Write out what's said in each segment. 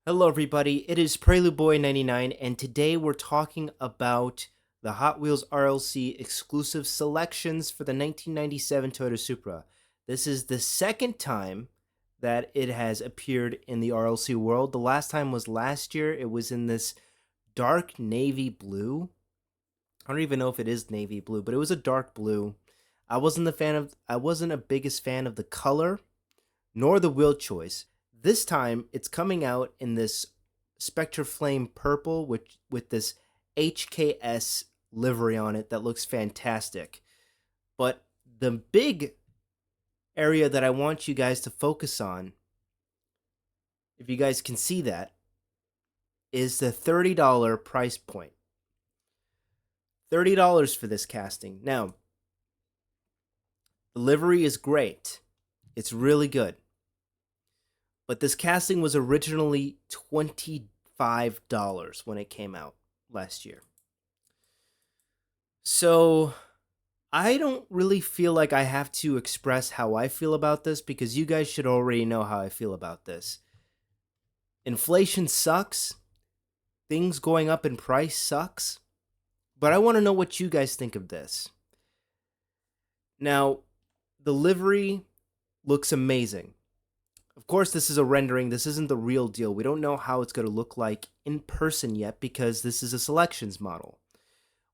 Hello, everybody. It is Prelude Boy 99, and today we're talking about the Hot Wheels RLC exclusive selections for the 1997 Toyota Supra. This is the second time that it has appeared in the RLC world. The last time was last year. It was in this dark navy blue. I don't even know if it is navy blue, but it was a dark blue. I wasn't a biggest fan of the color nor the wheel choice. This time, it's coming out in this Spectre Flame purple with this HKS livery on it that looks fantastic. But the big area that I want you guys to focus on, if you guys can see that, is the $30 price point. $30 for this casting. Now, the livery is great. It's really good. But this casting was originally $25 when it came out last year. So I don't really feel like I have to express how I feel about this because you guys should already know how I feel about this. Inflation sucks. Things going up in price sucks. But I want to know what you guys think of this. Now, the livery looks amazing. Of course, this is a rendering. This isn't the real deal. We don't know how it's going to look like in person yet because this is a selections model.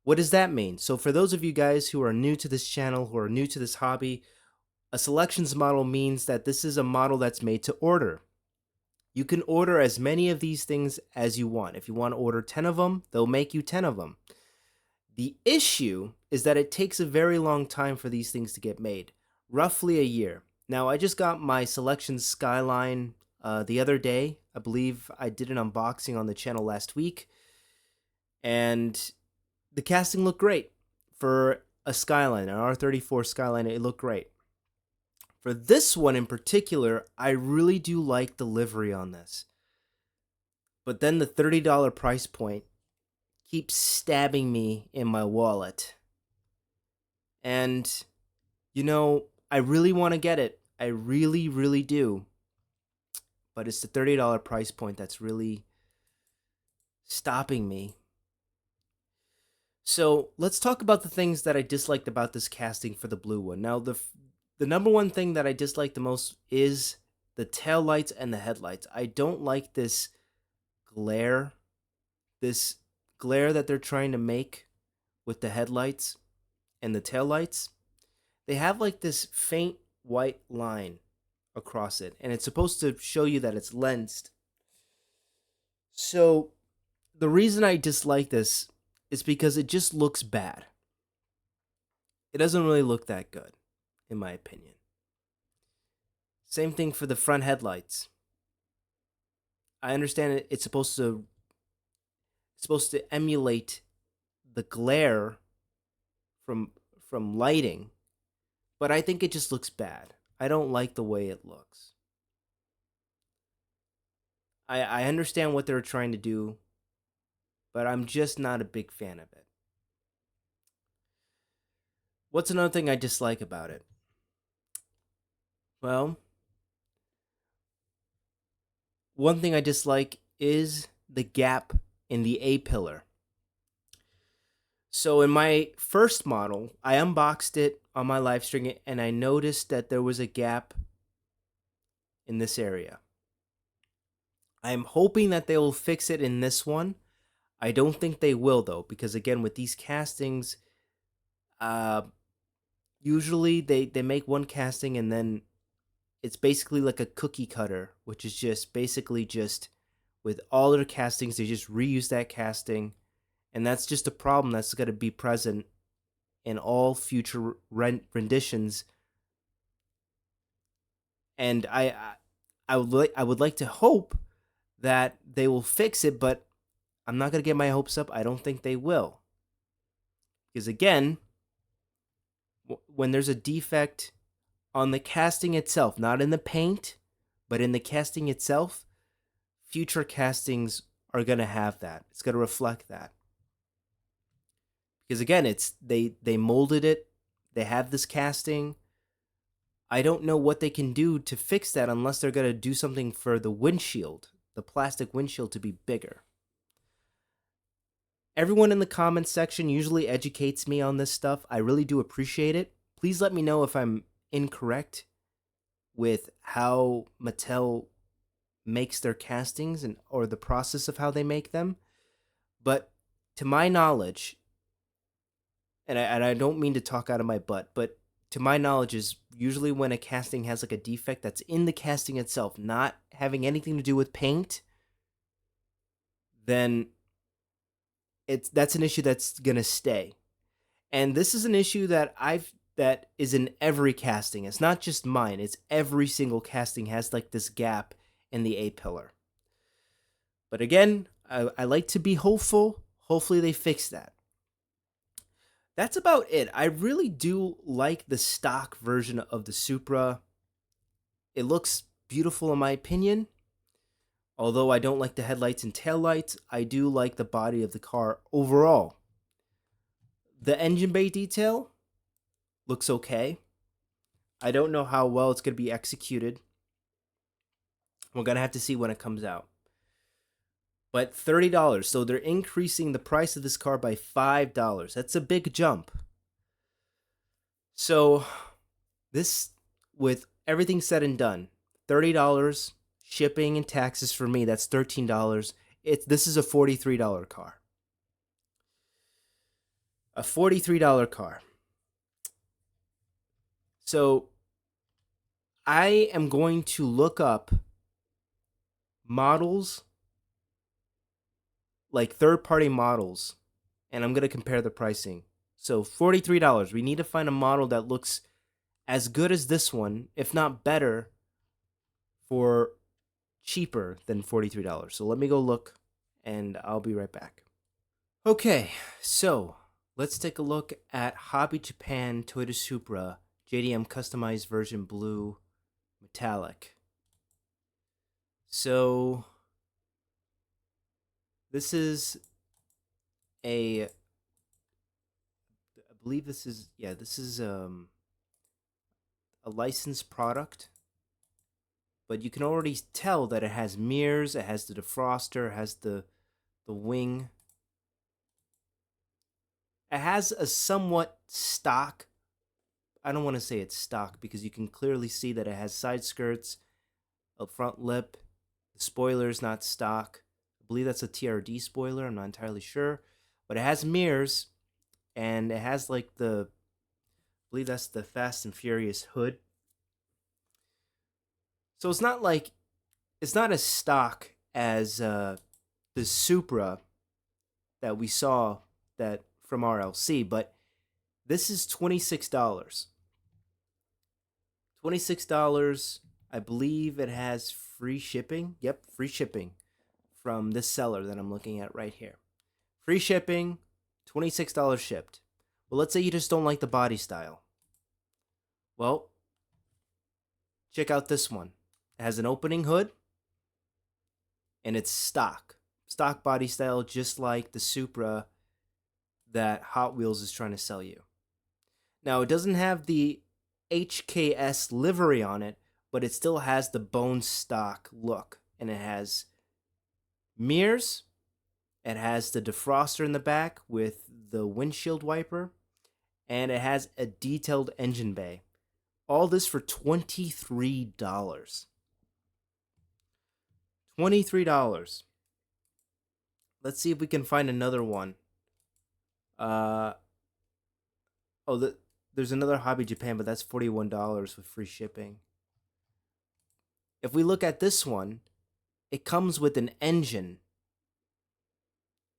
What does that mean? So for those of you guys who are new to this channel, who are new to this hobby, a selections model means that this is a model that's made to order. You can order as many of these things as you want. If you want to order 10 of them, they'll make you 10 of them. The issue is that it takes a very long time for these things to get made, roughly a year. Now, I just got my Selections Skyline the other day. I believe I did an unboxing on the channel last week. And the casting looked great. For a Skyline, an R34 Skyline, it looked great. For this one in particular, I really do like the livery on this. But then the $30 price point keeps stabbing me in my wallet. And, you know, I really want to get it. I really, really do. But it's the $30 price point that's really stopping me. So let's talk about the things that I disliked about this casting for the blue one. Now, the number one thing that I dislike the most is the tail lights and the headlights. I don't like this glare that they're trying to make with the headlights and the tail lights. They have like this faint white line across it, and it's supposed to show you that it's lensed. So the reason I dislike this is because it just looks bad. It doesn't really look that good, in my opinion. Same thing for the front headlights. I understand it's supposed to emulate the glare from lighting, but I think it just looks bad. I don't like the way it looks. I understand what they're trying to do, but I'm just not a big fan of it. What's another thing I dislike about it? Well, one thing I dislike is the gap in the A-pillar. So in my first model, I unboxed it on my live stream and I noticed that there was a gap in this area. I'm hoping that they will fix it in this one. I don't think they will though, because again, with these castings, usually they make one casting and then it's basically like a cookie cutter, which is just basically just with all their castings, they just reuse that casting. And that's just a problem that's going to be present in all future renditions. And I would like to hope that they will fix it, but I'm not going to get my hopes up. I don't think they will. Because again, when there's a defect on the casting itself, not in the paint, but in the casting itself, future castings are going to have that. It's going to reflect that. Because again, they molded it. They have this casting. I don't know what they can do to fix that unless they're going to do something for the windshield. the plastic windshield to be bigger. Everyone in the comments section usually educates me on this stuff. I really do appreciate it. Please let me know if I'm incorrect with how Mattel makes their castings and or the process of how they make them. But to my knowledge, and I don't mean to talk out of my butt, but to my knowledge is usually when a casting has like a defect that's in the casting itself, not having anything to do with paint, then that's an issue that's gonna stay. And this is an issue that is in every casting. It's not just mine. It's every single casting has like this gap in the A pillar. But again, I like to be hopeful. Hopefully they fix that. That's about it. I really do like the stock version of the Supra. It looks beautiful in my opinion. Although I don't like the headlights and taillights, I do like the body of the car overall. The engine bay detail looks okay. I don't know how well it's going to be executed. We're going to have to see when it comes out. But $30, so they're increasing the price of this car by $5. That's a big jump. So this, with everything said and done, $30, shipping and taxes for me, that's $13. This is a $43 car. A $43 car. So I am going to look up models, like third-party models, and I'm going to compare the pricing. So $43, we need to find a model that looks as good as this one, if not better, for cheaper than $43. So let me go look, and I'll be right back. Okay, so let's take a look at Hobby Japan Toyota Supra JDM Customized Version Blue Metallic. So this is I believe this is a licensed product, but you can already tell that it has mirrors, it has the defroster, it has the wing. It has a somewhat stock, I don't want to say it's stock because you can clearly see that it has side skirts, a front lip, the spoiler's not stock. I believe that's a TRD spoiler, I'm not entirely sure, but it has mirrors, and it has like I believe that's the Fast and Furious hood. So it's not as stock as the Supra that we saw that from RLC, but this is $26. $26. I believe it has free shipping. Yep, free shipping from this seller that I'm looking at right here. Free shipping, $26 shipped. Well, let's say you just don't like the body style. Well, check out this one. It has an opening hood, and it's stock body style, just like the Supra that Hot Wheels is trying to sell you. Now, it doesn't have the HKS livery on it, but it still has the bone stock look, and it has mirrors, it has the defroster in the back with the windshield wiper, and it has a detailed engine bay. All this for $23. $23. Let's see if we can find another one. There's another Hobby Japan, but that's $41 with free shipping. If we look at this one, it comes with an engine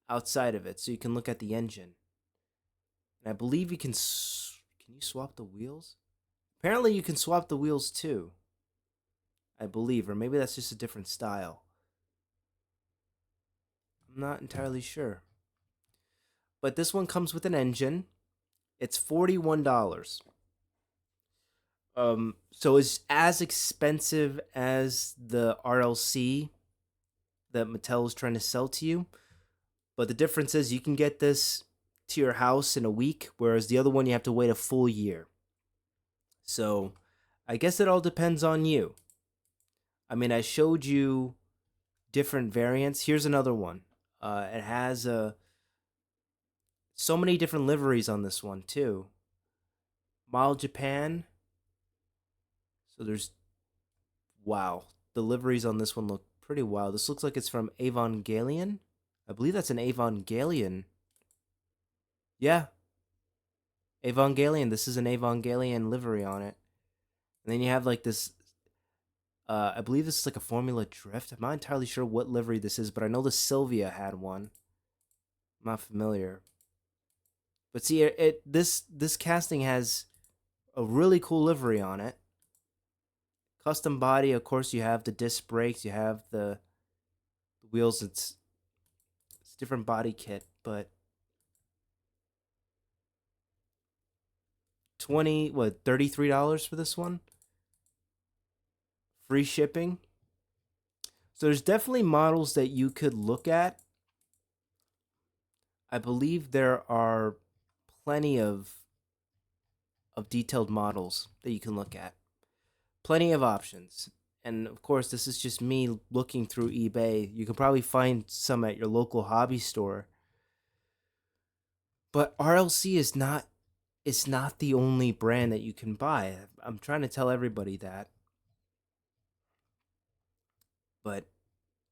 outside of it, so you can look at the engine. And I believe you can you swap the wheels? Apparently you can swap the wheels too, I believe, or maybe that's just a different style. I'm not entirely sure. But this one comes with an engine. It's $41. So it's as expensive as the RLC that Mattel is trying to sell to you. But the difference is you can get this to your house in a week, whereas the other one you have to wait a full year. So I guess it all depends on you. I mean, I showed you different variants. Here's another one. It has so many different liveries on this one too. Model Japan. So there's wow. The liveries on this one look pretty wild. This looks like it's from Evangelion. I believe that's an Evangelion. Yeah, Evangelion. This is an Evangelion livery on it. And then you have like this. I believe this is like a Formula Drift. I'm not entirely sure what livery this is, but I know the Sylvia had one. I'm not familiar. But see, this casting has a really cool livery on it. Custom body, of course. You have the disc brakes. You have the wheels. It's a different body kit, but $33 for this one. Free shipping. So there's definitely models that you could look at. I believe there are plenty of detailed models that you can look at. Plenty of options. And of course, this is just me looking through eBay. You can probably find some at your local hobby store. But RLC is not it's not the only brand that you can buy. I'm trying to tell everybody that. But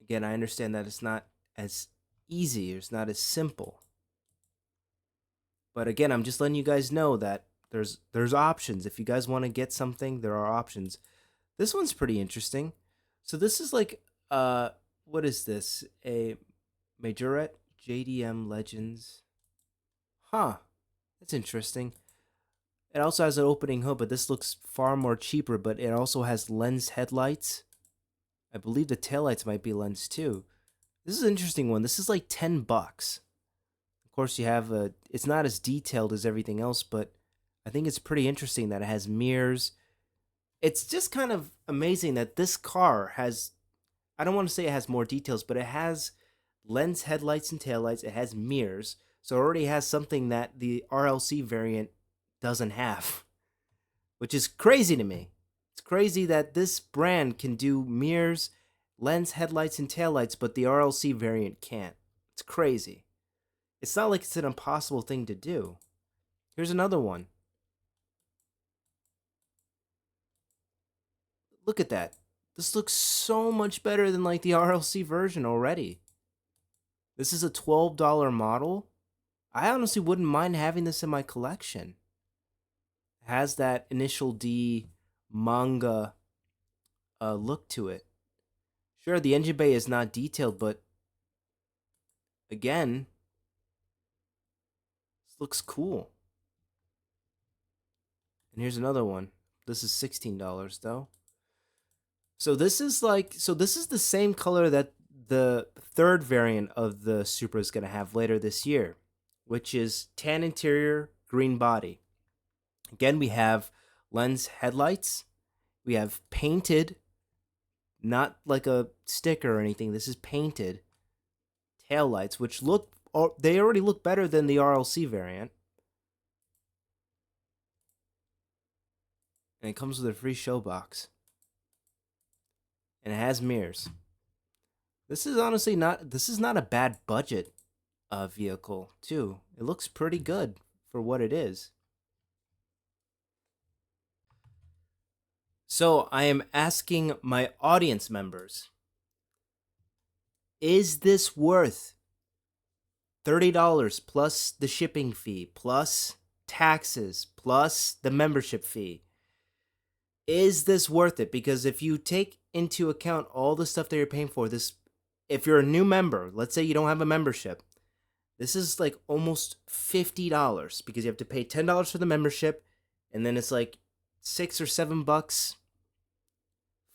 again, I understand that it's not as easy, it's not as simple. But again, I'm just letting you guys know that there's options. If you guys want to get something, there are options. This one's pretty interesting. So this is like what is this? A Majorette JDM Legends. Huh. That's interesting. It also has an opening hood, but this looks far more cheaper, but it also has lens headlights. I believe the taillights might be lens too. This is an interesting one. This is like $10. Of course, you have a. It's not as detailed as everything else, but I think it's pretty interesting that it has mirrors. It's just kind of amazing that this car has. I don't want to say it has more details, but it has lens headlights and taillights. It has mirrors, so it already has something that the RLC variant doesn't have, which is crazy to me. It's crazy that this brand can do mirrors, lens headlights, and taillights, but the RLC variant can't. It's crazy. It's not like it's an impossible thing to do. Here's another one. Look at that. This looks so much better than like the RLC version already. This is a $12 model. I honestly wouldn't mind having this in my collection. It has that initial D manga look to it. Sure, the engine bay is not detailed, but again, this looks cool. And here's another one. This is $16 though. So this is the same color that the third variant of the Supra is going to have later this year, which is tan interior, green body. Again, we have lens headlights. We have painted, not like a sticker or anything. This is painted taillights, which they already look better than the RLC variant. And it comes with a free show box. And it has mirrors. This is not a bad budget vehicle, too. It looks pretty good for what it is. So I am asking my audience members, is this worth $30 plus the shipping fee, plus taxes, plus the membership fee? Is this worth it? Because if you take into account all the stuff that you're paying for, if you're a new member, let's say you don't have a membership, this is like almost $50 because you have to pay $10 for the membership, and then it's like $6 or $7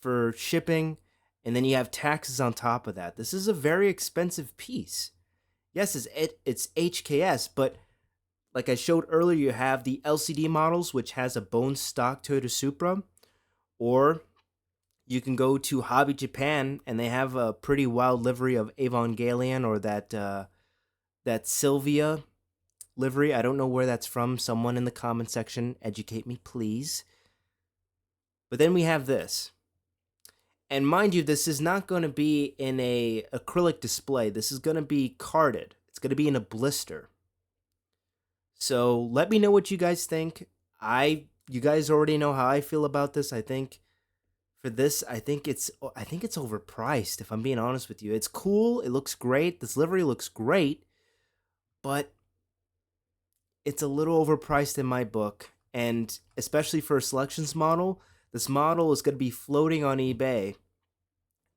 for shipping, and then you have taxes on top of that. This is a very expensive piece. Yes, it's HKS, but like I showed earlier, you have the LCD models, which has a bone stock Toyota Supra, or you can go to Hobby Japan, and they have a pretty wild livery of Evangelion or that Sylvia livery. I don't know where that's from. Someone in the comment section, educate me, please. But then we have this. And mind you, this is not going to be in a acrylic display. This is going to be carded. It's going to be in a blister. So let me know what you guys think. You guys already know how I feel about this. I think for this, I think it's overpriced, if I'm being honest with you. It's cool, it looks great, this livery looks great, but it's a little overpriced in my book. And especially for a selections model, this model is going to be floating on eBay.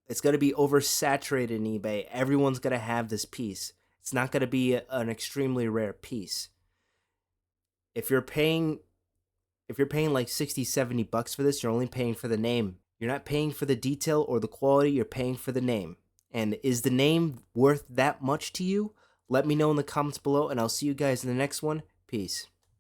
It's going to be oversaturated in eBay. Everyone's going to have this piece. It's not going to be an extremely rare piece. If you're paying like 60, 70 bucks for this, you're only paying for the name. You're not paying for the detail or the quality, you're paying for the name. And is the name worth that much to you? Let me know in the comments below, and I'll see you guys in the next one. Peace.